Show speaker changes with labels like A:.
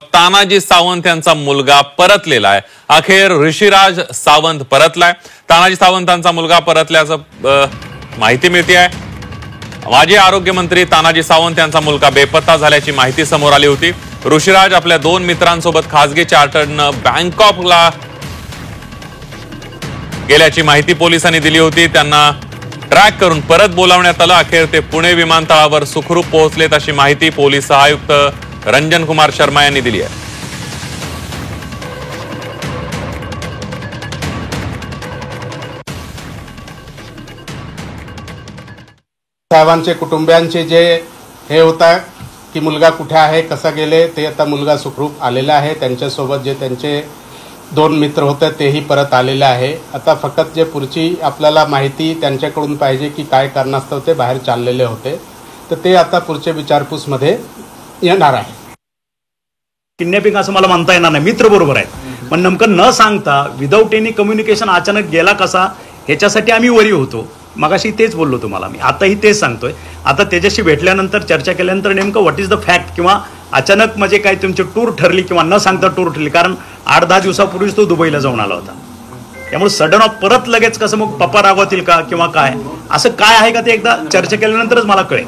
A: तानाजी सावंत यांचा मुलगा परतलेला आहे। अखेर ऋषिराज सावंत परतलाय। तानाजी सावंतांचा मुलगा परतल्याचं माहिती मिळते आहे। माजी आरोग्य मंत्री तानाजी सावंत यांचा मुलगा बेपत्ता झाल्याची माहिती समोर आली होती। ऋषिराज आपल्या 2 मित्रांसोबत खासगी चार्टरनं बँकॉकला गेल्याची माहिती पोलिसांनी दिली होती। त्यांना ट्रॅक करून परत बोलावण्यात आलं। अखेर ते पुणे विमानतळावर सुखरूप पोहोचलेत अशी माहिती पोलीस आयुक्त रंजन कुमार शर्मा यांनी दिली आहे।
B: साहेबांचे कुटुंबियांचे जे हे होता की मुलगा कुठे आहे कसा गेले ते आता मुलगा सुखरूप आलेला आहे। त्यांच्यासोबत जे त्यांचे 2 मित्र होते तेही परत आलेले आहे। आता फक्त जे पुढची आपल्याला माहिती त्यांच्याकडून पाहिजे की काय कारणास्तव ते बाहेर चाललेले होते, तर ते आता पुढच्या विचारपूसमध्ये येणार आहे।
C: किडनॅपिंग असं मला म्हणता येणार नाही, मित्र बरोबर आहेत, पण नेमकं न सांगता विदाऊट एनी कम्युनिकेशन अचानक गेला कसा ह्याच्यासाठी आम्ही वरी होतो। मगाशी तेच बोललो तुम्हाला मी, आताही तेच सांगतोय। आता त्याच्याशी भेटल्यानंतर चर्चा केल्यानंतर नेमकं व्हॉट इज द फॅक्ट किंवा अचानक म्हणजे काय तुमची टूर ठरली किंवा न सांगता टूर ठरली, कारण 8-10 दिवसापूर्वीच तो दुबईला जाऊन आला होता। त्यामुळे सडन ऑफ परत लगेच कसं मग पप्पा रागवतील का किंवा काय असं काय आहे का ते एकदा चर्चा केल्यानंतरच मला कळेल।